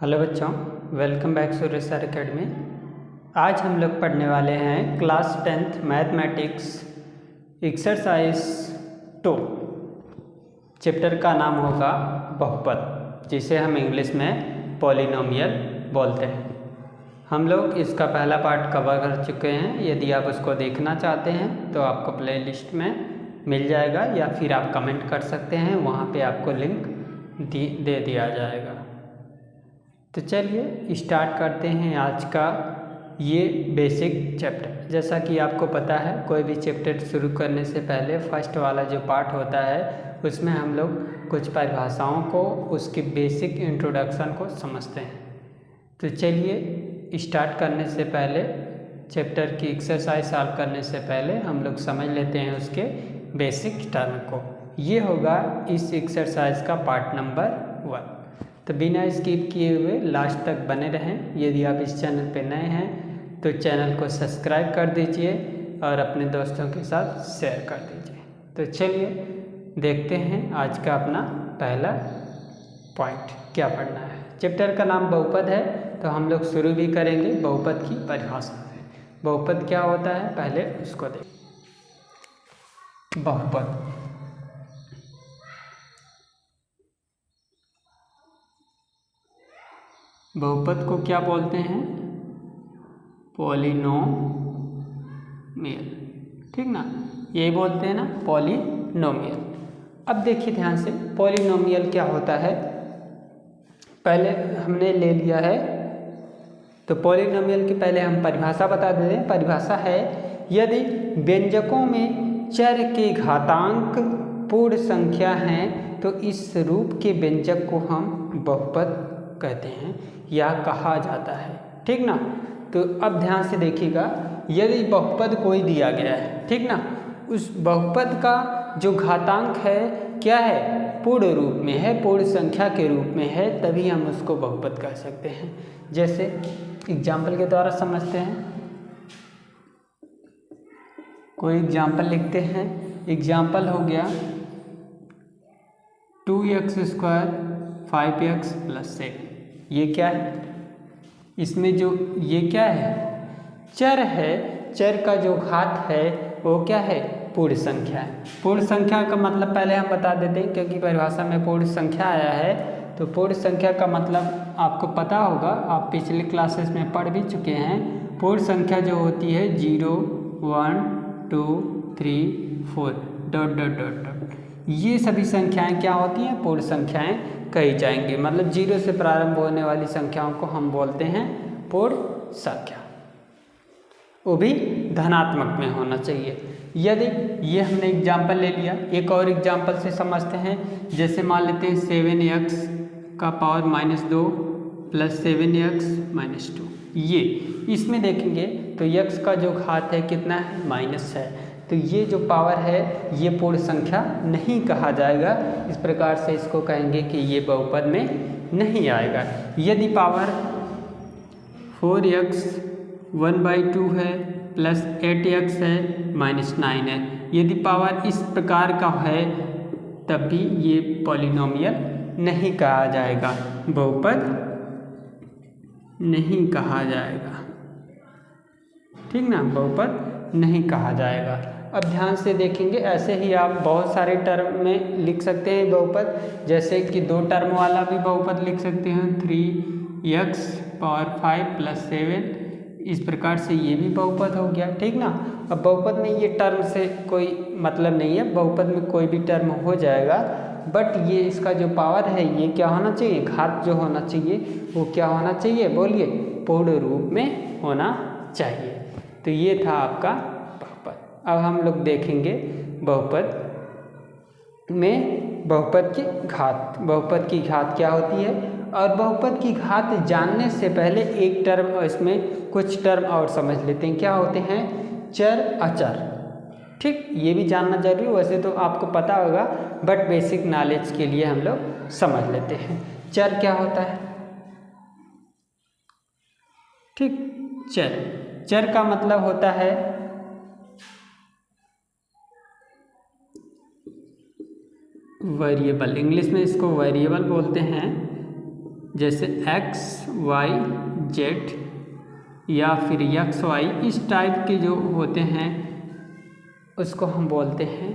Hello बच्चों, welcome back सूर्य sir academy. आज हम लोग पढ़ने वाले हैं class 10th mathematics exercise 2। Chapter का नाम होगा बहुपद, जिसे हम इंग्लिश में पॉलिनोमियल बोलते हैं। हम लोग इसका पहला पार्ट कवर कर चुके हैं। यदि आप उसको देखना चाहते हैं तो आपको प्लेलिस्ट में मिल जाएगा, या फिर आप कमेंट कर सकते हैं, वहाँ पे आपको लिंक दे दिया जाएगा। तो चलिए स्टार्ट करते हैं आज का ये बेसिक चैप्टर। जैसा कि आपको पता है, कोई भी चैप्टर शुरू करने से पहले फर्स्ट वाला जो पार्ट होता है उसमें हम लोग कुछ परिभाषाओं को, उसकी बेसिक इंट्रोडक्शन को समझते हैं। तो चलिए स्टार्ट करने से पहले, चैप्टर की एक्सरसाइज सॉल्व करने से पहले हम लोग समझ लेते हैं उसके बेसिक टर्म को। ये होगा इस एक्सरसाइज का पार्ट नंबर 1। तो बिना स्किप किए हुए लास्ट तक बने रहें। यदि आप इस चैनल पर नए हैं तो चैनल को सब्सक्राइब कर दीजिए और अपने दोस्तों के साथ शेयर कर दीजिए। तो चलिए देखते हैं आज का अपना पहला पॉइंट क्या पढ़ना है। चैप्टर का नाम बहुपद है, तो हम लोग शुरू भी करेंगे बहुपद की परिभाषा से। बहुपद क्या होता है पहले उसको देखें। बहुपद बहुपद को क्या बोलते हैं? पॉलिनोमियल, ठीक ना, ये बोलते हैं ना, पॉलिनोमियल। अब देखिए ध्यान से, पॉलिनोमियल क्या होता है पहले हमने ले लिया है। तो पॉलिनोमियल की पहले हम परिभाषा बता देते हैं। परिभाषा है, यदि व्यंजकों में चर के घातांक पूर्ण संख्या हैं तो इस रूप के व्यंजक को हम बहुपद कहते हैं या कहा जाता है, ठीक ना। तो अब ध्यान से देखिएगा, यदि बहुपद कोई दिया गया है, ठीक ना, उस बहुपद का जो घातांक है क्या है, पूर्ण रूप में है, पूर्ण संख्या के रूप में है, तभी हम उसको बहुपद कह सकते हैं। जैसे एग्जाम्पल के द्वारा समझते हैं। कोई एग्जाम्पल लिखते हैं। एग्जाम्पल हो गया 2x² 5x + 7। ये क्या है? इसमें जो ये क्या है, चर है। चर का जो घात है वो क्या है, पूर्ण संख्या है। पूर्ण संख्या का मतलब पहले हम बता देते हैं, क्योंकि परिभाषा में पूर्ण संख्या आया है। तो पूर्ण संख्या का मतलब आपको पता होगा, आप पिछले क्लासेस में पढ़ भी चुके हैं। पूर्ण संख्या जो होती है 0 1 2 3 4 ... ये सभी संख्याएं क्या होती हैं, पूर्ण संख्याएं कही जाएंगी। मतलब 0 से प्रारंभ होने वाली संख्याओं को हम बोलते हैं पूर्ण संख्या। वो भी धनात्मक में होना चाहिए। यदि ये हमने एग्जाम्पल ले लिया, एक और एग्जाम्पल से समझते हैं। जैसे मान लेते हैं 7x का पावर -2 + 7x - 2। ये इसमें देखेंगे तो x का जो घात है कितना है, माइनस है। तो ये जो पावर है ये पूर्ण संख्या नहीं कहा जाएगा। इस प्रकार से इसको कहेंगे कि ये बहुपद में नहीं आएगा। यदि पावर 4x 1/2 है + 8x है -9 है, यदि पावर इस प्रकार का है तब भी ये पॉलिनोमियल नहीं कहा जाएगा, बहुपद नहीं कहा जाएगा, ठीक ना, बहुपद नहीं कहा जाएगा। अब ध्यान से देखेंगे, ऐसे ही आप बहुत सारे टर्म में लिख सकते हैं बहुपद। जैसे कि 2 टर्म वाला भी बहुपद लिख सकते हैं, 3x पावर 5 + 7। इस प्रकार से ये भी बहुपद हो गया, ठीक ना। अब बहुपद में ये टर्म से कोई मतलब नहीं है, बहुपद में कोई भी टर्म हो जाएगा, बट ये इसका जो पावर है ये क्या होना चाहिए, घात जो होना चाहिए वो क्या होना चाहिए, बोलिए, पूर्ण रूप में होना चाहिए। तो ये था आपका बहुपद। अब हम लोग देखेंगे बहुपद में बहुपद की घात। बहुपद की घात क्या होती है, और बहुपद की घात जानने से पहले एक टर्म, इसमें कुछ टर्म और समझ लेते हैं। क्या होते हैं, चर अचर, ठीक, ये भी जानना जरूरी। वैसे तो आपको पता होगा, बट बेसिक नॉलेज के लिए हम लोग समझ लेते हैं। चर क्या होता है, ठीक, चर का मतलब होता है वेरिएबल। इंग्लिश में इसको वेरिएबल बोलते हैं। जैसे एक्स वाई जेड या फिर एक्स वाई, इस टाइप के जो होते हैं उसको हम बोलते हैं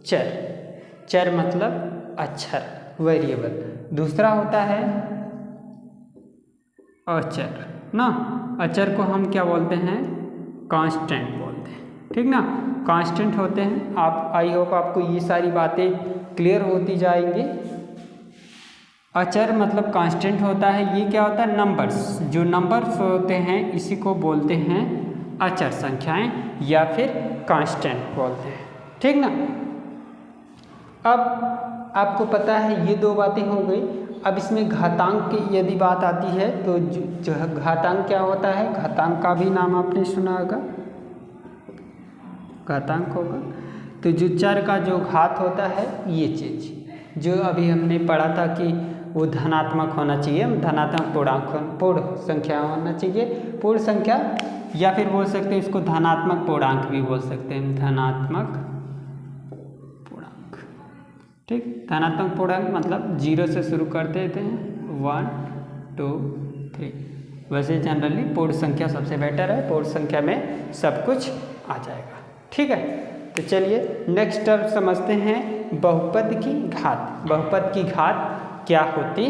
चर। चर मतलब अक्षर, वेरिएबल। दूसरा होता है अचर ना। अचर को हम क्या बोलते हैं? कांस्टेंट बोलते हैं, ठीक ना। कांस्टेंट होते हैं। आप आई होप आपको ये सारी बातें क्लियर होती जाएंगी। अचर मतलब कांस्टेंट होता है। ये क्या होता है? नंबर्स। जो नंबर्स होते हैं इसी को बोलते हैं अचर संख्याएं या फिर कांस्टेंट बोलते हैं, ठीक ना। अब आपको पता है ये दो बातें हो गई। अब इसमें घातांक की यदि बात आती है तो जो घातांक क्या होता है? घातांक का भी नाम आपने सुना होगा, घातांक होगा। तो जो चर का जो घात होता है, ये चीज़ जो अभी हमने पढ़ा था कि वो धनात्मक होना चाहिए, धनात्मक पूर्णांक, पूर्ण संख्या होना चाहिए, पूर्ण संख्या, या फिर बोल सकते हैं इसको धनात्मक पूर्णांक भी बोल सकते हैं, धनात्मक पूर्णांक, ठीक। धनात्मक पूर्णांक मतलब 0 से शुरू कर देते हैं, 1 2 3। वैसे जनरली पूर्ण संख्या सबसे बेटर है, पूर्ण संख्या में सब कुछ आ जाएगा, ठीक है। तो चलिए नेक्स्ट टर्म समझते हैं, बहुपद की घात। बहुपद की घात क्या होती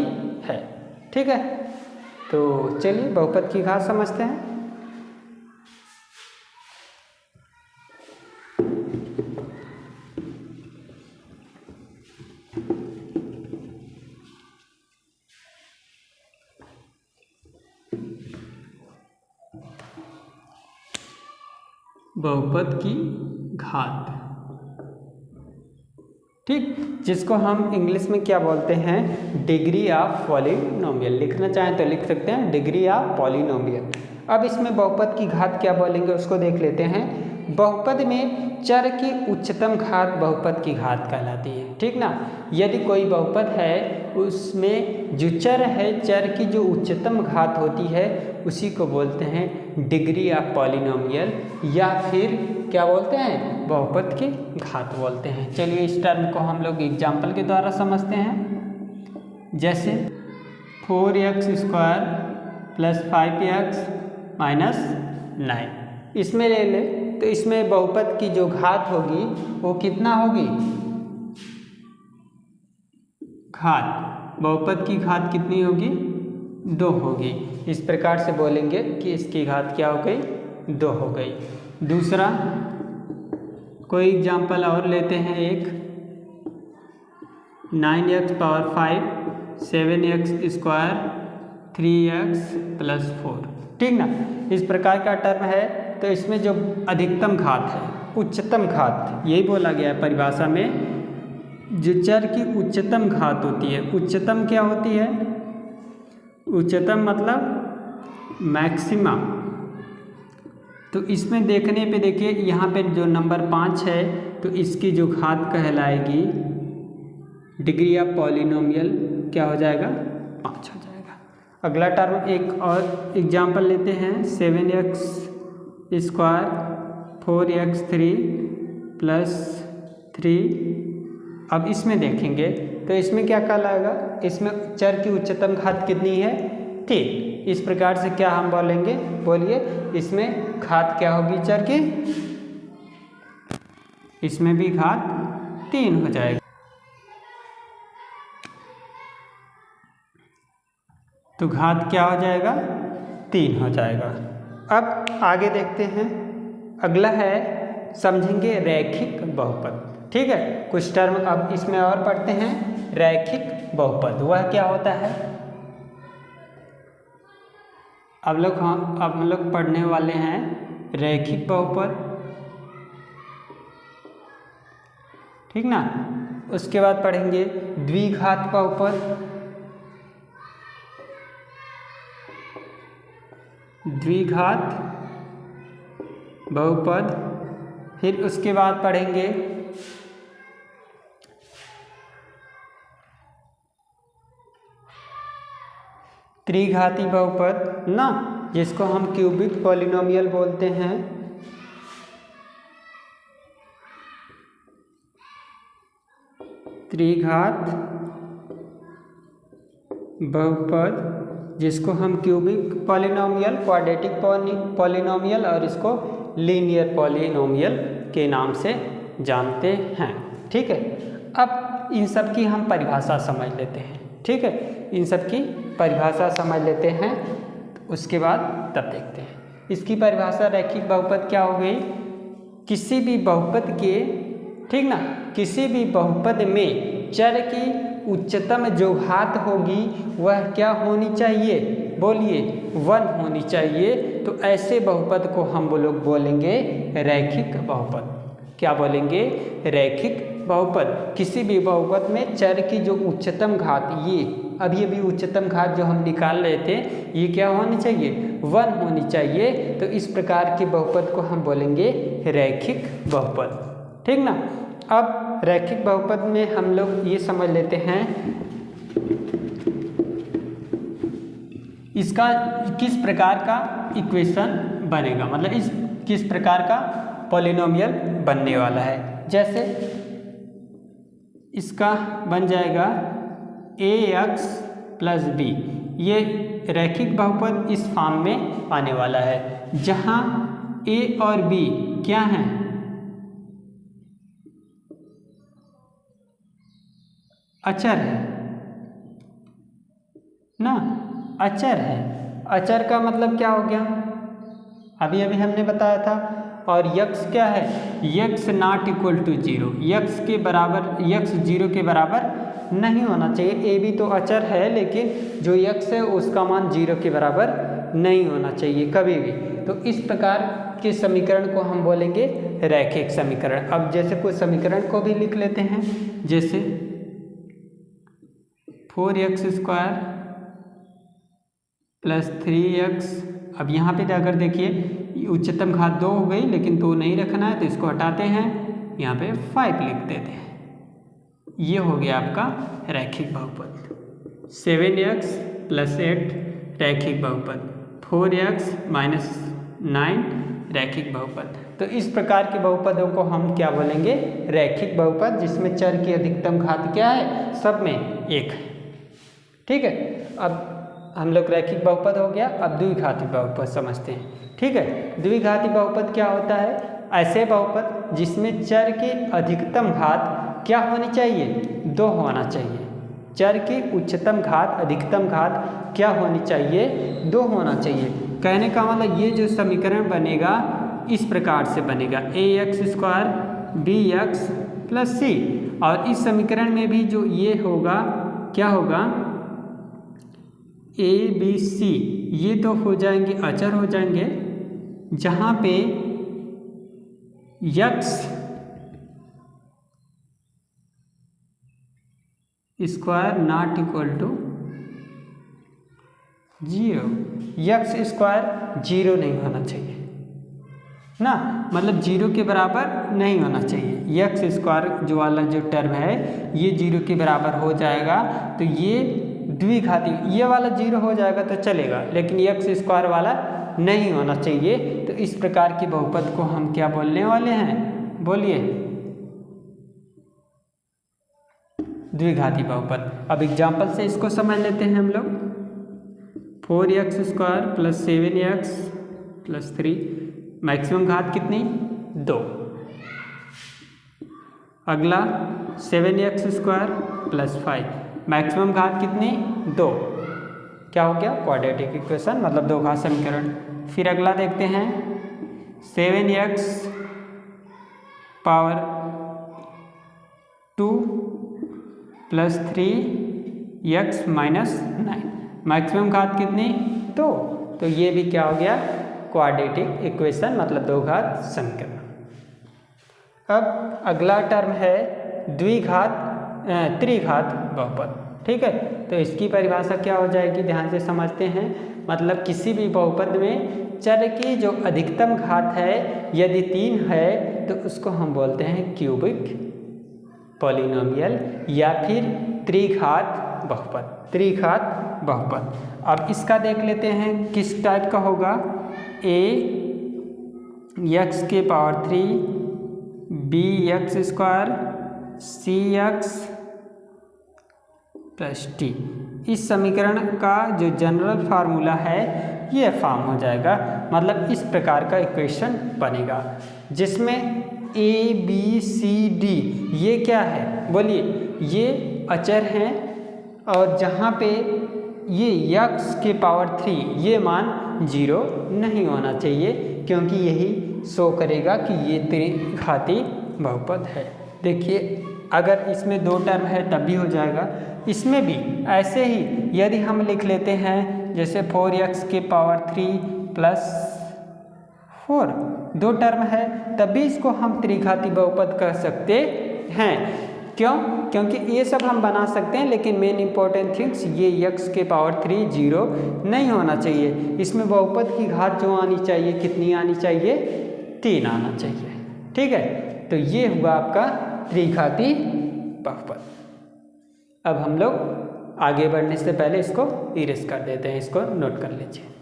है, ठीक है। तो चलिए बहुपद की घात समझते हैं। बहुपद की घात, ठीक, जिसको हम इंग्लिश में क्या बोलते हैं? Degree of polynomial. लिखना चाहें तो लिख सकते हैं डिग्री ऑफ पॉलिनोमियल। अब इसमें बहुपद की घात क्या बोलेंगे उसको देख लेते हैं। बहुपद में चर की उच्चतम घात बहुपद की घात कहलाती है, ठीक ना। यदि कोई बहुपद है उसमें जो चर है, चर की जो उच्चतम घात होती है उसी को बोलते हैं डिग्री ऑफ पॉलिनोमियल, या फिर क्या बोलते हैं? बहुपद की घात बोलते हैं। चलिए इस टर्म को हम लोग एग्जाम्पल के द्वारा समझते हैं। जैसे 4x² + 5x - 9, इसमें ले ले तो इसमें बहुपद की जो घात होगी वो कितना होगी? घात, बहुपद की घात कितनी होगी? 2 होगी। इस प्रकार से बोलेंगे कि इसकी घात क्या हो गई? 2 हो गई। दूसरा कोई एग्जाम्पल और लेते हैं, एक 9x⁵ 7x² 3x + 4, ठीक ना। इस प्रकार का टर्म है। तो इसमें जो अधिकतम घात है, उच्चतम घात, यही बोला गया है परिभाषा में, जो चर की उच्चतम घात होती है। उच्चतम क्या होती है? उच्चतम मतलब मैक्सिमम। तो इसमें देखने पे देखिए, यहाँ पे जो नंबर 5 है तो इसकी जो घात कहलाएगी डिग्री ऑफ पॉलिनोमियल क्या हो जाएगा? 5 हो जाएगा। अगला टर्म एक और एग्जाम्पल लेते हैं, 7x² 4x3 + 3। अब इसमें देखेंगे तो इसमें क्या कहलाएगा? इसमें चर की उच्चतम घात कितनी है? 3। इस प्रकार से क्या हम बोलेंगे? बोलिए, इसमें घात क्या होगी चर की? इसमें भी घात 3 हो जाएगा। तो घात क्या हो जाएगा? 3 हो जाएगा। अब आगे देखते हैं, अगला है समझेंगे रैखिक बहुपद, ठीक है। कुछ टर्म अब इसमें और पढ़ते हैं। रैखिक बहुपद वह क्या होता है? अब हम लोग पढ़ने वाले हैं रैखिक बहुपद, ठीक ना। उसके बाद पढ़ेंगे द्विघात बहुपद, द्विघात बहुपद। फिर उसके बाद पढ़ेंगे त्रिघाती बहुपद ना, जिसको हम क्यूबिक पॉलिनोमियल बोलते हैं। त्रिघात बहुपद जिसको हम क्यूबिक पॉलिनोमियल, क्वाड्रेटिक पॉलिनोमियल और इसको लीनियर पॉलिनोमियल के नाम से जानते हैं। ठीक है, अब इन सब की हम परिभाषा समझ लेते हैं। ठीक है, इन सब की परिभाषा समझ लेते हैं, उसके बाद तब देखते हैं। इसकी परिभाषा रैखिक बहुपद क्या हो गई? किसी भी बहुपद के, ठीक ना, किसी भी बहुपद में चर की उच्चतम जो घात होगी वह क्या होनी चाहिए? बोलिए, 1 होनी चाहिए। तो ऐसे बहुपद को हम लोग बोलेंगे रैखिक बहुपद। क्या बोलेंगे? रैखिक बहुपद। किसी भी बहुपद में चर की जो उच्चतम घात, ये अभी उच्चतम घात जो हम निकाल रहे थे, ये क्या होनी चाहिए? 1 होनी चाहिए। तो इस प्रकार के बहुपद को हम बोलेंगे रैखिक बहुपद। ठीक ना। अब रैखिक बहुपद में हम लोग ये समझ लेते हैं इसका किस प्रकार का इक्वेशन बनेगा, मतलब इस किस प्रकार का पॉलिनोमियल बनने वाला है। जैसे इसका बन जाएगा ax प्लस बी। ये रैखिक बहुपद इस फॉर्म में आने वाला है जहाँ a और b क्या हैं? अचर है ना, अचर है। अचर का मतलब क्या हो गया? अभी हमने बताया था। और यक्स क्या है? यक्स नॉट इक्वल टू 0, यक्स के बराबर, यक्स 0 के बराबर नहीं होना चाहिए। ए भी तो अचर है, लेकिन जो यक्स है उसका मान 0 के बराबर नहीं होना चाहिए कभी भी। तो इस प्रकार के समीकरण को हम बोलेंगे रैखिक समीकरण। अब जैसे कोई समीकरण को भी लिख लेते हैं, जैसे 4x² प्लस 3x। अब यहाँ पे अगर देखिए उच्चतम घात 2 हो गई, लेकिन 2 नहीं रखना है तो इसको हटाते हैं, यहाँ पे 5 लिख देते हैं। ये हो गया आपका रैखिक बहुपद। 7x प्लस 8 रैखिक बहुपद, 4x माइनस 9 रैखिक बहुपद। तो इस प्रकार के बहुपदों को हम क्या बोलेंगे? रैखिक बहुपद, जिसमें चर की अधिकतम घात क्या है? सब में 1 है। ठीक है, अब हम लोग रैखिक बहुपद हो गया। अब द्विघाती बहुपद समझते हैं। ठीक है, द्विघाती बहुपद क्या होता है? ऐसे बहुपद जिसमें चर की अधिकतम घात क्या होनी चाहिए? 2 होना चाहिए। चर की उच्चतम घात, अधिकतम घात क्या होनी चाहिए? 2 होना चाहिए। कहने का मतलब ये जो समीकरण बनेगा इस प्रकार से बनेगा ax² bx प्लस c। और इस समीकरण में भी जो ये होगा क्या होगा? a b c, ये तो हो जाएंगे अचर हो जाएंगे, जहाँ पे x square not equal to 0, x square 0 नहीं होना चाहिए ना, मतलब 0 के बराबर नहीं होना चाहिए। x स्क्वायर जो वाला जो टर्म है ये 0 के बराबर हो जाएगा तो ये द्विघाती, ये वाला 0 हो जाएगा तो चलेगा, लेकिन x स्क्वायर वाला नहीं होना चाहिए। तो इस प्रकार के बहुपद को हम क्या बोलने वाले हैं? बोलिए, द्विघाती बहुपद। अब एग्जाम्पल से इसको समझ लेते हैं हम लोग। 4x² plus 7x plus 3, maximum घात कितनी? 2। अगला 7x² प्लस 5, मैक्सिमम घात कितनी? 2। क्या हो गया? क्वाड्रेटिक इक्वेशन, मतलब 2 घात समीकरण। फिर अगला देखते हैं 7x power 2 plus 3x minus 9, maximum घात कितनी? 2। तो ये भी क्या हो गया? क्वाड्रेटिक इक्वेशन, मतलब 2 घात समीकरण। अब अगला टर्म है त्रिघात बहुपद। ठीक है, तो इसकी परिभाषा क्या हो जाएगी? ध्यान से समझते हैं। मतलब किसी भी बहुपद में चर की जो अधिकतम घात है यदि 3 है तो उसको हम बोलते हैं क्यूबिक पॉलिनोमियल या फिर त्रिघात बहुपद, त्रिघात बहुपद। अब इसका देख लेते हैं किस टाइप का होगा। x के power 3 bx² cx plus t, इस समीकरण का जो जनरल फार्मूला है ये फॉर्म हो जाएगा। मतलब इस प्रकार का इक्वेशन बनेगा जिसमें ए बी सी डी ये क्या है बोलिए, ये अचर हैं और जहाँ पे ये x के पावर 3 ये मान 0 नहीं होना चाहिए, क्योंकि यही शो करेगा कि ये त्रिघाती बहुपद है। देखिए अगर इसमें 2 टर्म है तब भी हो जाएगा, इसमें भी ऐसे ही यदि हम लिख लेते हैं जैसे 4x के पावर 3 प्लस 4 2 टर्म है तब भी इसको हम त्रिघाती बहुपद कह सकते हैं। क्यों? क्योंकि ये सब हम बना सकते हैं, लेकिन मेन इंपॉर्टेंट थिंग्स ये x के पावर 3 0 नहीं होना चाहिए। इसमें बहुपद की घात जो आनी चाहिए कितनी आनी चाहिए, 3 आना चाहिए। ठीक है, तो ये हुआ आपका त्रिघाती बहुपद। अब हम लोग आगे बढ़ने से पहले इसको इरेज कर देते हैं, इसको नोट कर लीजिए।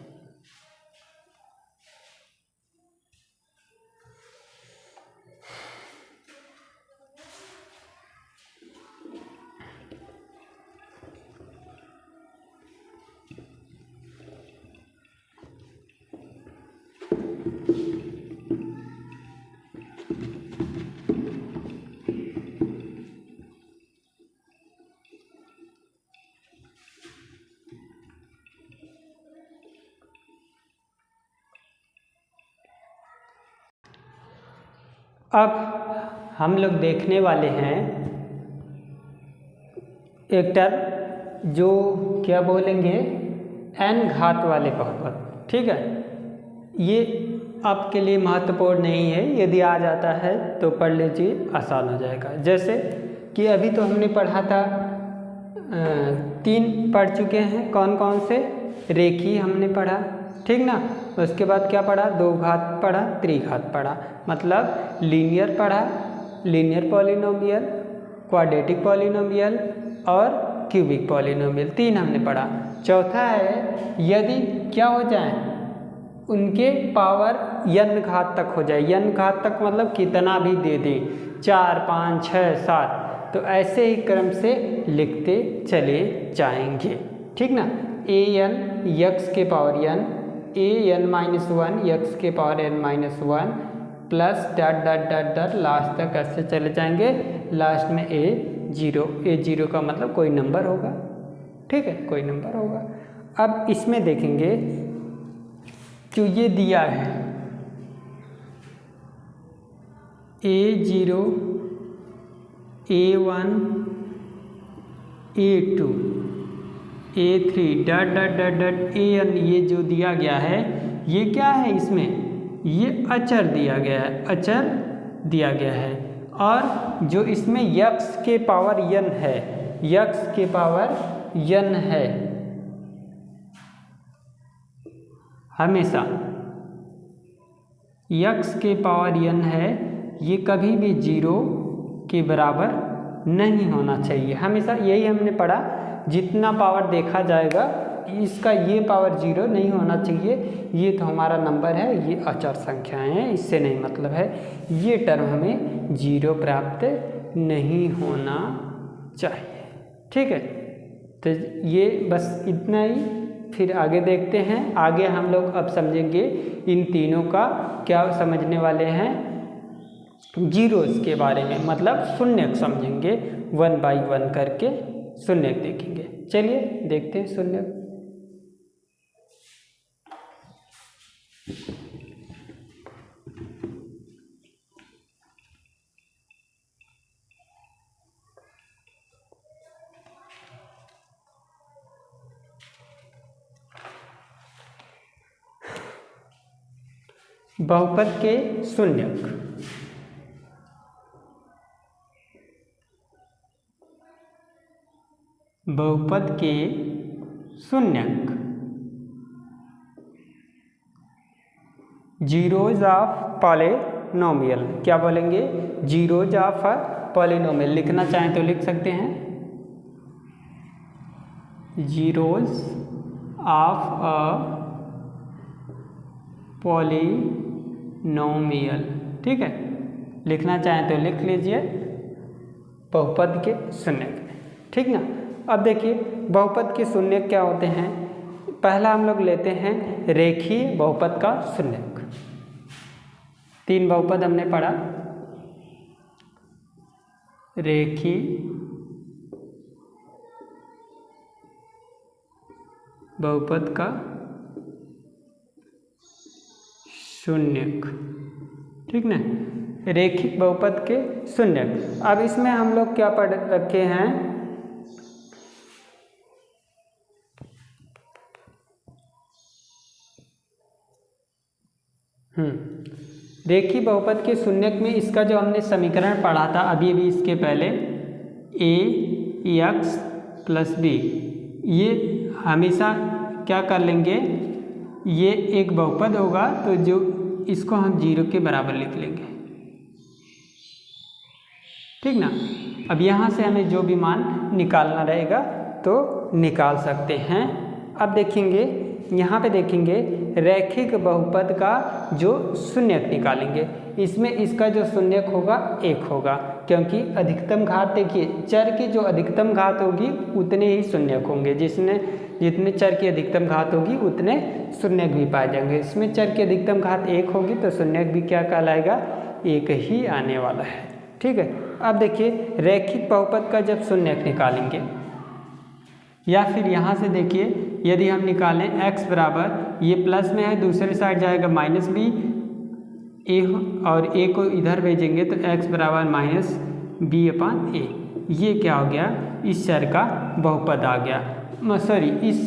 अब हम लोग देखने वाले हैं एक टर्म जो क्या बोलेंगे, n घात वाले बहुपद। ठीक है, ये आपके लिए महत्वपूर्ण नहीं है, यदि आ जाता है तो पढ़ लीजिए, आसान हो जाएगा। जैसे कि अभी तो हमने पढ़ा था 3 पढ़ चुके हैं, कौन कौन से, रेखीय हमने पढ़ा, ठीक ना। उसके बाद क्या पढ़ा, 2 घात पढ़ा, त्रिघात पढ़ा, मतलब लीनियर पढ़ा, लीनियर पॉलिनोमियल, क्वाड्रेटिक पॉलिनोमियल और क्यूबिक पॉलिनोमियल, 3 हमने पढ़ा। चौथा है यदि क्या हो जाए, उनके पावर n घात तक हो जाए, n घात तक मतलब कितना भी दे दें, 4 5 6 7, तो ऐसे ही क्रम से लिखते चले जाएंगे। ठीक ना, a n x के power n, a n minus 1 x के power n minus 1 plus dot dot dot dot last तक ऐसे चले जाएंगे। लास्ट में a 0 का मतलब कोई नंबर होगा। ठीक है, कोई नंबर होगा। अब इसमें देखेंगे जो ये दिया है a0 a1 a2 a3 dot dot dot dot an, ये जो दिया गया है ये क्या है, इसमें ये अचर दिया गया है, अचर दिया गया है। और जो इसमें x के पावर n है, x के पावर n है, हमेशा x के पावर n है, ये कभी भी 0 के बराबर नहीं होना चाहिए। हमेशा यही हमने पढ़ा, जितना पावर देखा जाएगा इसका ये पावर 0 नहीं होना चाहिए। ये तो हमारा नंबर है, ये अचर संख्याएं हैं, इससे नहीं मतलब है। ये टर्म हमें 0 प्राप्त नहीं होना चाहिए। ठीक है, तो ये बस इतना ही, फिर आगे देखते हैं। आगे हम लोग अब समझेंगे इन तीनों का क्या समझने वाले हैं, जीरोस के बारे में, मतलब शून्य समझेंगे, 1 बाई 1 करके शून्य देखेंगे। चलिए देखते हैं शून्य। बहुपद के शून्यक, बहुपद के शून्यक, जीरोज ऑफ पॉलिनोमियल, क्या बोलेंगे, जीरोज ऑफ पॉलिनोमियल। लिखना चाहें तो लिख सकते हैं, जीरोज ऑफ अ पॉलिनोमियल। ठीक है, लिखना चाहें तो लिख लीजिए, बहुपद के शून्यक। ठीक ना। अब देखिए बहुपद के शून्यक क्या होते हैं? पहला हम लोग लेते हैं रेखीय बहुपद का शून्यक। 3 बहुपद हमने पढ़ा, रेखीय बहुपद का शून्यक, ठीक ना, रेखिक बहुपद के शून्यक। अब इसमें हम लोग क्या पढ़ रखे हैं? रेखीय बहुपद के शून्यक में इसका जो हमने समीकरण पढ़ा था अभी अभी इसके पहले, ax + b, ये हमेशा क्या कर लेंगे, ये एक बहुपद होगा तो जो इसको हम 0 के बराबर लिख लेंगे, ठीक ना। अब यहाँ से हमें जो भी मान निकालना रहेगा तो निकाल सकते हैं। अब देखेंगे, यहाँ पे देखेंगे रैखिक बहुपद का जो शून्यक निकालेंगे, इसमें इसका जो शून्यक होगा 1 होगा, क्योंकि अधिकतम घात देखिए चर की जो अधिकतम घात होगी उतने ही शून्यक होंगे, जितने चर की अधिकतम घात होगी उतने शून्यक भी पाए जाएंगे। इसमें चर की अधिकतम घात 1 होगी तो शून्यक भी क्या कहलाएगा, 1 ही आने वाला है, ठीक है। अब देखिए रैखिक बहुपद का जब शून्यक निकालेंगे, या फिर यहाँ से देखिए यदि हम निकालें x बराबर, ये प्लस में है दूसरे साइड जाएगा -b, a और a को इधर भेजेंगे तो x बराबर -b/a, ये क्या हो गया, इस चर का बहुपद आ गया, सॉरी इस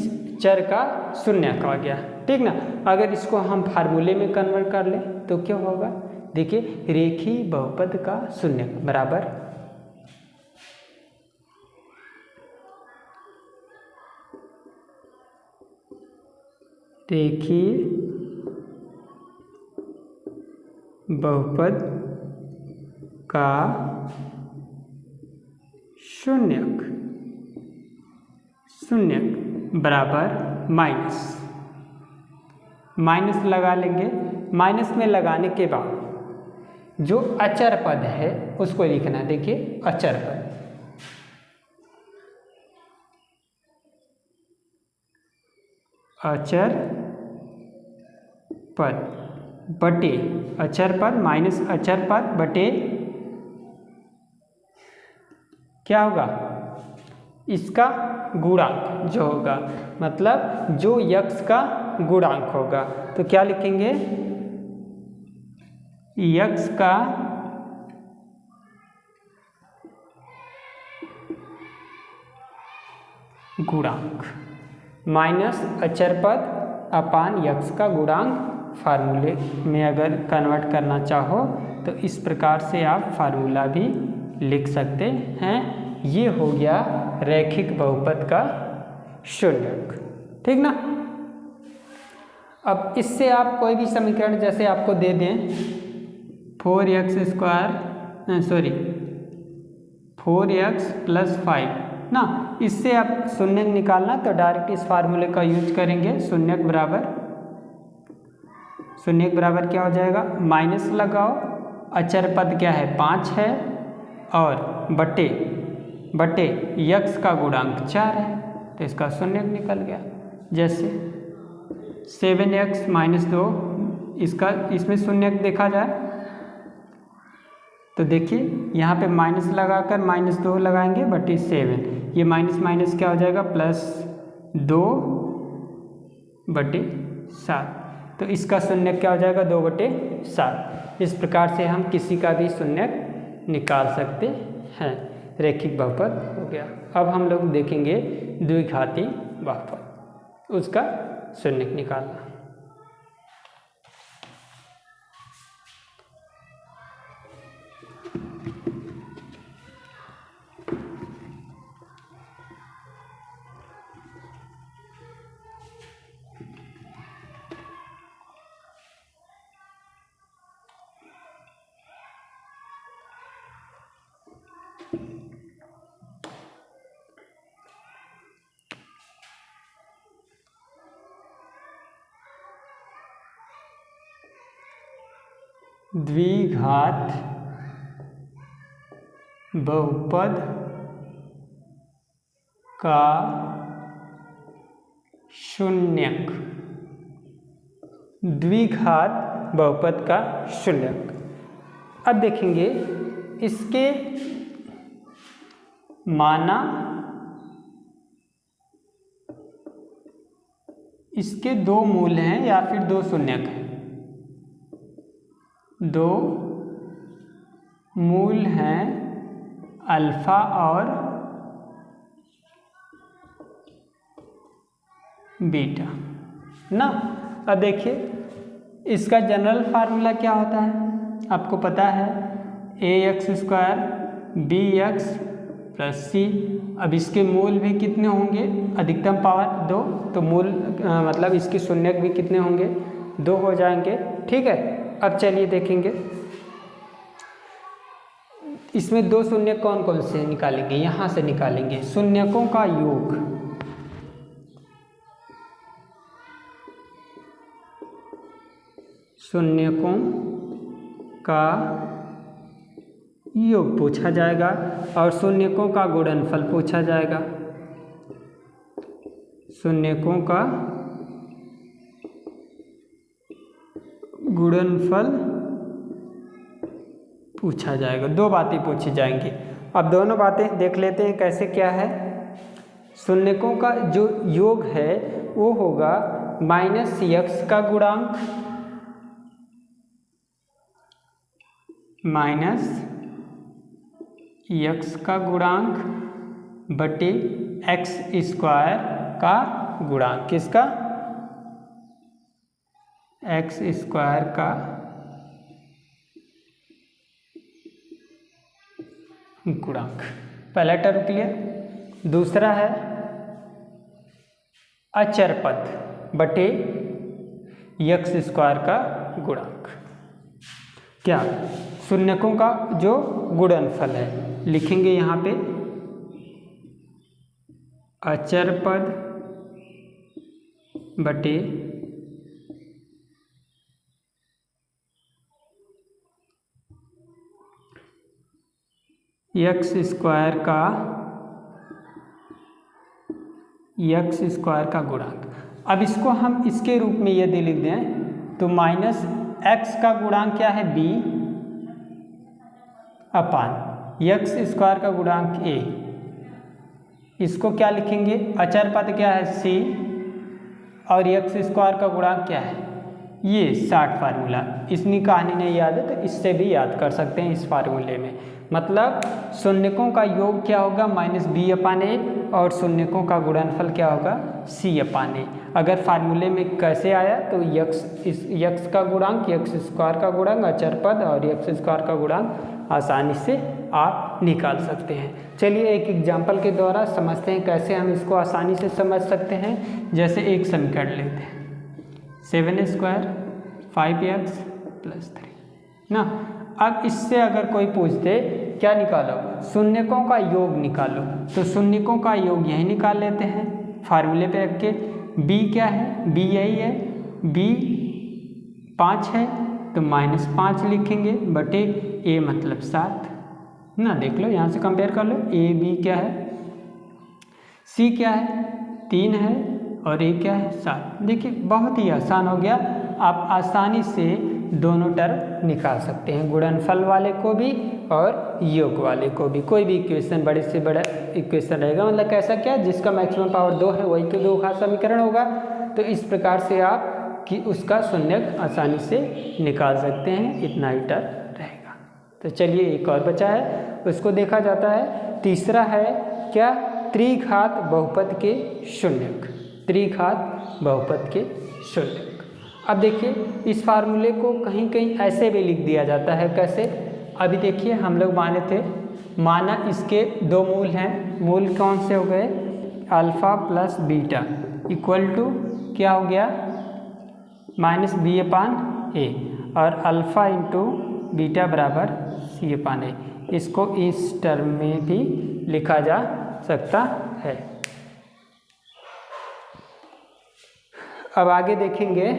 चर का शून्यक आ गया, ठीक ना। अगर इसको हम फार्मूले में कन्वर्ट कर लें तो क्या होगा, देखिए रेखीय बहुपद का शून्यक बराबर रेखीय बहुपद का शून्यक बराबर माइनस लगा लेंगे। माइनस में लगाने के बाद जो अचर पद है उसको लिखना, देखिए अचर पद बटे अचर पद माइनस अचर पद बटे क्या होगा, इसका गुणांक जो होगा, मतलब जो यक्ष का गुणांक होगा, तो क्या लिखेंगे, यक्ष का गुणांक माइनस अचर पद अपान यक्ष का गुणांक। फार्मूले में अगर कन्वर्ट करना चाहो तो इस प्रकार से आप फार्मूला भी लिख सकते हैं। ये हो गया रैखिक बहुपद का शून्यक, ठीक ना। अब इससे आप कोई भी समीकरण जैसे आपको दे दें 4x + 5 ना, इससे आप शून्यक निकालना तो डायरेक्ट इस फार्मूले का यूज करेंगे। शून्यक बराबर क्या हो जाएगा, माइनस लगाओ, अचर पद क्या है 5 है, और बटे यक्ष का गुणांक 4 है, तो इसका शून्यक निकल गया। जैसे 7x - 2, इसमें शून्यक देखा जाए तो देखिए यहाँ पे माइनस लगाकर -2 लगाएंगे बटे 7, ये माइनस क्या हो जाएगा, +2 बटे 7, तो इसका शून्यक क्या हो जाएगा, 2 बटे 7। इस प्रकार से हम किसी का भी शून्यक निकाल सकते हैं। रैखिक बहुपद हो गया। अब हम लोग देखेंगे द्विघाती बहुपद, उसका शून्यक निकालना। द्विघात बहुपद का शून्यक, द्विघात बहुपद का शून्यक। अब देखेंगे इसके माना इसके दो मूल हैं या फिर दो शून्यक हैं, दो मूल हैं अल्फा और बीटा ना। अब देखिए इसका जनरल फार्मूला क्या होता है, आपको पता है ax² bx प्लस सी। अब इसके मूल भी कितने होंगे, अधिकतम पावर 2, तो मूल मतलब इसके शून्यक भी कितने होंगे, 2 हो जाएंगे। ठीक है, अब चलिए देखेंगे इसमें दो शून्यक कौन कौन से निकालेंगे, यहाँ से निकालेंगे शून्यकों का योग। शून्यकों का योग पूछा जाएगा और शून्यकों का गुणनफल पूछा जाएगा। शून्यकों का गुणनफल पूछा जाएगा, दो बातें पूछी जाएंगी। अब दोनों बातें देख लेते हैं कैसे क्या है। शून्यकों का जो योग है वो होगा -x का गुणांक -x का गुणांक बटे x² का गुणांक। किसका, x² का गुणांक। पहला टर्म क्लियर। दूसरा है अचर पद बटे x² का गुणांक। क्या, शून्यकों का जो गुणनफल है लिखेंगे यहाँ पे अचर पद बटे x² का गुणांक। अब इसको हम इसके रूप में यदि लिख दें तो -x का गुणांक क्या है, b अपान x² का गुणांक a। इसको क्या लिखेंगे, अचर पद क्या है c और x² का गुणांक क्या है, ये 60 फार्मूला। इतनी कहानी नहीं याद है तो इससे भी याद कर सकते हैं इस फार्मूले में। मतलब शून्यकों का योग क्या होगा -b/a और शून्यकों का गुणनफल क्या होगा c/a। अगर फार्मूले में कैसे आया तो x का गुणांक, x² का गुणांक, अचर पद और x² का गुणांक आसानी से आप निकाल सकते हैं। चलिए एक एग्जाम्पल के द्वारा समझते हैं कैसे हम इसको आसानी से समझ सकते हैं। जैसे एक समीकरण लेते हैं 7² 5x + 3 ना। अब इससे अगर कोई पूछते क्या निकालो, शून्यकों का योग निकालो, तो शून्यकों का योग यही निकाल लेते हैं फार्मूले पे रख के। b क्या है, b यही है, b 5 है तो -5 लिखेंगे बटे a मतलब 7 ना। देख लो यहाँ से कंपेयर कर लो, a b क्या है, c क्या है 3 है और a क्या है 7। देखिए बहुत ही आसान हो गया, आप आसानी से दोनों टर्म निकाल सकते हैं, गुणनफल वाले को भी और योग वाले को भी। कोई भी इक्वेशन बड़े से बड़ा इक्वेशन रहेगा, मतलब कैसा क्या, जिसका मैक्सिमम पावर 2 है वही तो 2 का समीकरण होगा। तो इस प्रकार से आप कि उसका शून्यक आसानी से निकाल सकते हैं, इतना ही टर्म रहेगा। तो चलिए एक और बचा है, उसको देखा जाता है। तीसरा है क्या, त्रिघात बहुपद के शून्यक। त्रिघात बहुपद के शून्यक। अब देखिए इस फार्मूले को कहीं कहीं ऐसे भी लिख दिया जाता है, कैसे, अभी देखिए हम लोग माने थे, माना इसके दो मूल हैं, मूल कौन से हो गए, alpha plus beta equal to क्या हो गया -b/a और अल्फ़ा इंटू बीटा बराबर c/a। इसको इस टर्म में भी लिखा जा सकता है। अब आगे देखेंगे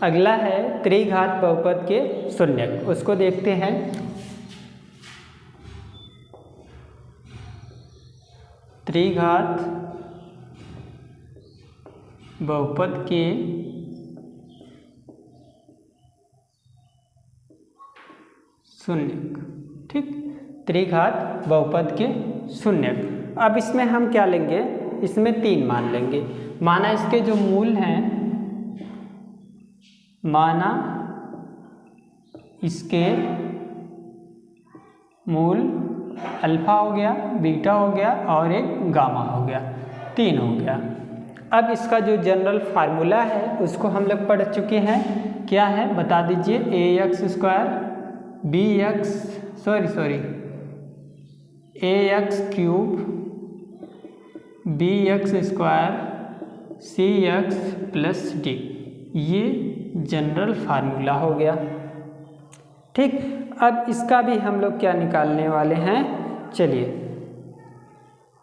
अगला है त्रिघात बहुपद के शून्यक, उसको देखते हैं। त्रिघात बहुपद के शून्यक, ठीक, त्रिघात बहुपद के शून्यक। अब इसमें हम क्या लेंगे, इसमें 3 मान लेंगे। माना इसके जो मूल हैं, माना इसके मूल अल्फा हो गया, बीटा हो गया और एक गामा हो गया, 3 हो गया। अब इसका जो जनरल फार्मूला है उसको हम लोग पढ़ चुके हैं। क्या है बता दीजिए। ax² ax cube bx² cx plus d, ये जनरल फार्मूला हो गया, ठीक। अब इसका भी हम लोग क्या निकालने वाले हैं, चलिए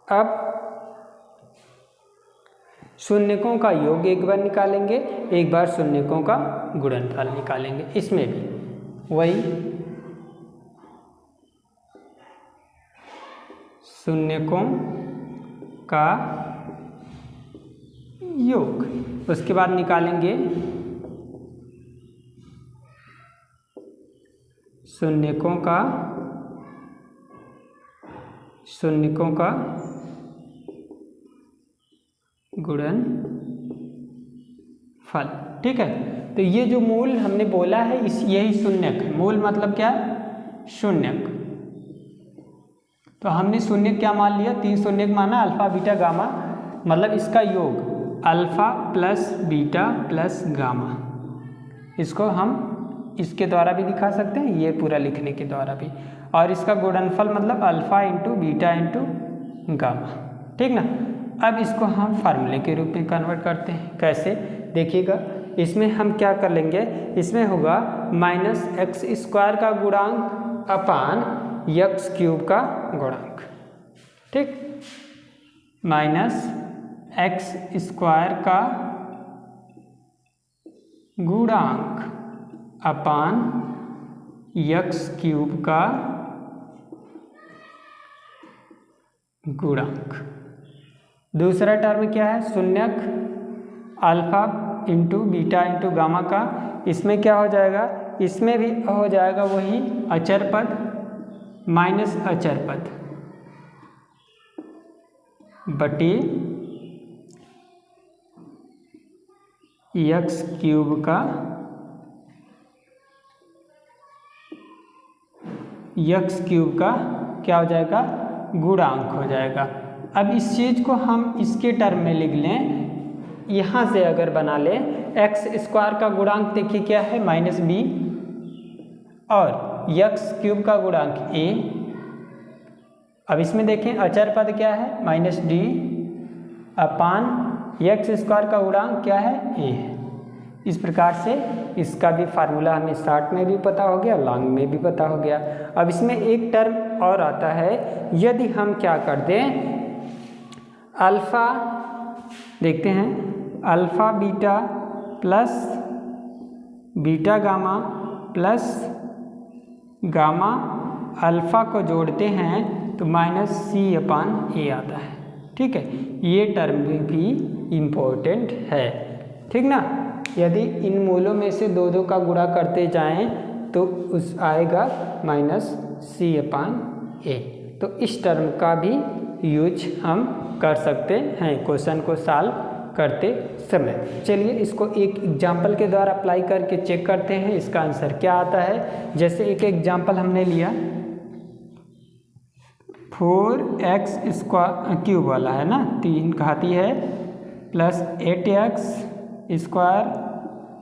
अब शून्यकों का योग एक बार निकालेंगे, एक बार शून्यकों का गुणनफल निकालेंगे। इसमें भी वही शून्यकों का योग, उसके बाद निकालेंगे शून्यकों का गुणनफल, ठीक है। तो ये जो मूल हमने बोला है यही शून्यक है। मूल मतलब क्या है, शून्यक। तो हमने शून्यक क्या मान लिया, 3 शून्यक माना, अल्फा बीटा गामा, मतलब इसका योग alpha plus beta plus gamma. इसको हम इसके द्वारा भी दिखा सकते हैं, ये पूरा लिखने के द्वारा भी। और इसका गुणनफल मतलब alpha into beta into gamma, ठीक ना। अब इसको हम फार्मूले के रूप में कन्वर्ट करते हैं। कैसे देखिएगा, इसमें हम क्या कर लेंगे, इसमें होगा -x² का गुणांक अपान x³ का गुणांक, ठीक। -x² का गुणांक अपान x³ का गुणांक। दूसरा टर्म क्या है, शून्यक alpha into beta into gamma का, इसमें क्या हो जाएगा, इसमें भी हो जाएगा वही अचर पद माइनस अचर पद बटी x³ का क्या हो जाएगा, गुणांक हो जाएगा। अब इस चीज़ को हम इसके टर्म में लिख लें, यहाँ से अगर बना लें, x² का गुणांक देखिए क्या है, -b, और x³ का गुणांक a। अब इसमें देखें अचर पद क्या है, -d अपान x² का गुणांक क्या है, a। इस प्रकार से इसका भी फार्मूला हमें शॉर्ट में भी पता हो गया, लॉन्ग में भी पता हो गया। अब इसमें एक टर्म और आता है, यदि हम क्या कर दें, अल्फ़ा देखते हैं, alpha beta plus beta gamma plus gamma alpha को जोड़ते हैं तो -c/a आता है, ठीक है। ये टर्म भी इम्पोर्टेंट है, ठीक ना। यदि इन मूलों में से 2 का गुणा करते जाएं तो उस आएगा -c/a। तो इस टर्म का भी यूज हम कर सकते हैं क्वेश्चन को सॉल्व करते समय। चलिए इसको एक एग्जाम्पल के द्वारा अप्लाई करके चेक करते हैं इसका आंसर क्या आता है। जैसे एक एग्जाम्पल हमने लिया 4x² वाला है ना, 3 घाती है, प्लस 8x²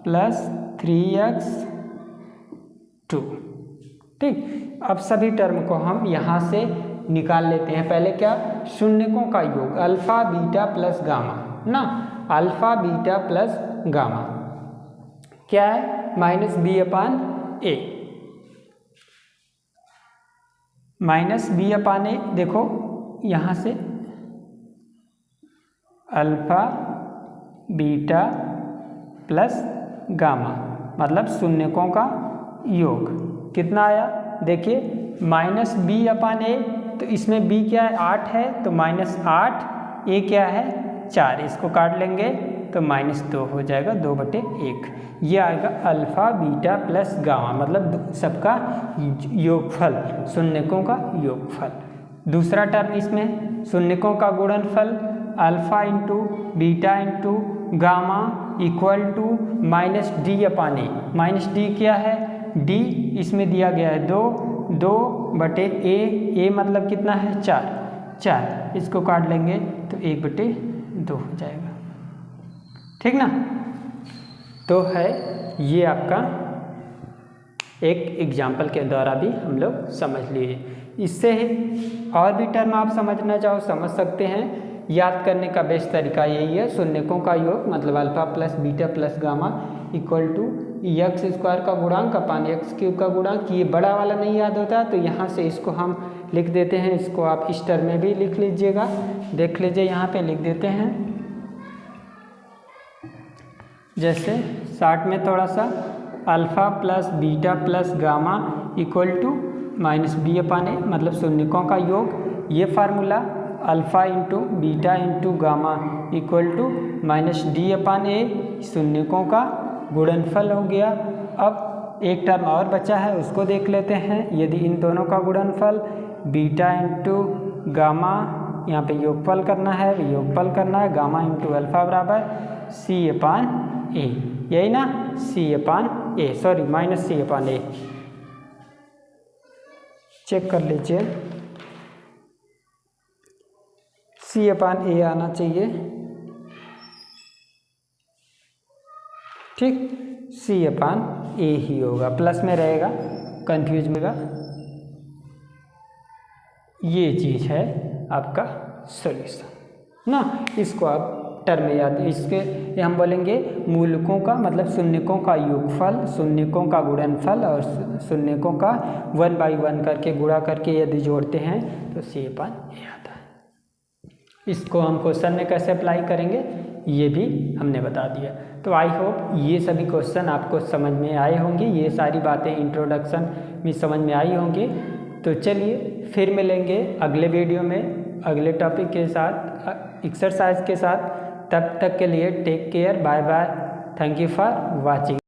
प्लस 3x², ठीक। अब सभी टर्म को हम यहाँ से निकाल लेते हैं। पहले क्या, शून्यकों का योग अल्फ़ा बीटा प्लस गामा ना, अल्फ़ा बीटा प्लस गामा क्या है, -b/a। -b/a देखो यहाँ से अल्फ़ा बीटा प्लस गामा मतलब शून्यकों का योग कितना आया, देखिए माइनस बी अपान ए, तो इसमें b क्या है 8 है, तो -8, a क्या है 4, इसको काट लेंगे तो -2 हो जाएगा 2/1। ये आएगा अल्फ़ा बीटा प्लस गामा, मतलब सबका योगफल, शून्यकों का योगफल। दूसरा टर्म इसमें शून्यकों का गुणनफल alpha into beta into gamma equal to -d upon a. -d क्या है, d इसमें दिया गया है 2/a मतलब कितना है 4, इसको काट लेंगे तो 1/2 हो जाएगा, ठीक ना। तो है ये आपका एक एग्जाम्पल के द्वारा भी हम लोग समझ लिए। इससे और भी टर्म आप समझना चाहो समझ सकते हैं। याद करने का बेस्ट तरीका यही है, शून्यकों का योग मतलब alpha plus beta plus gamma equal to x² का गुणांक अपान x³ का गुणांक। ये बड़ा वाला नहीं याद होता तो यहाँ से इसको हम लिख देते हैं, इसको आप इस टर्म में भी लिख लीजिएगा, देख लीजिए यहाँ पे लिख देते हैं। जैसे शार्ट में थोड़ा सा alpha plus beta plus gamma equal to -b upon a मतलब शून्यकों का योग। ये formula alpha into beta into gamma equal to -d upon a शून्यकों का गुणनफल हो गया। अब एक टर्म और बचा है उसको देख लेते हैं। यदि इन दोनों का गुणनफल बीटा इंटू गामा, यहाँ पे योगफल करना है, योगफल करना है, गामा इंटू अल्फ़ा बराबर c अपान ए, यही ना, c अपान ए, सॉरी -c अपान ए। चेक कर लीजिए, c अपान ए आना चाहिए, ठीक, c अपान ए ही होगा, प्लस में रहेगा, कंफ्यूज होगा। ये चीज़ है आपका सॉल्यूशन ना। इसको आप टर्म याद, इसके हम बोलेंगे मूलकों का मतलब शून्यकों का योगफल, शून्यकों का गुणनफल और शून्यकों का 1/1 करके गुणा करके यदि जोड़ते हैं तो c अपान ए आता है। इसको हम क्वेश्चन में कैसे अप्लाई करेंगे ये भी हमने बता दिया। तो आई होप ये सभी क्वेश्चन आपको समझ में आए होंगे, ये सारी बातें इंट्रोडक्शन में समझ में आई होंगी। तो चलिए फिर मिलेंगे अगले वीडियो में अगले टॉपिक के साथ, एक्सरसाइज के साथ। तब तक के लिए take care, bye bye, thank you for watching.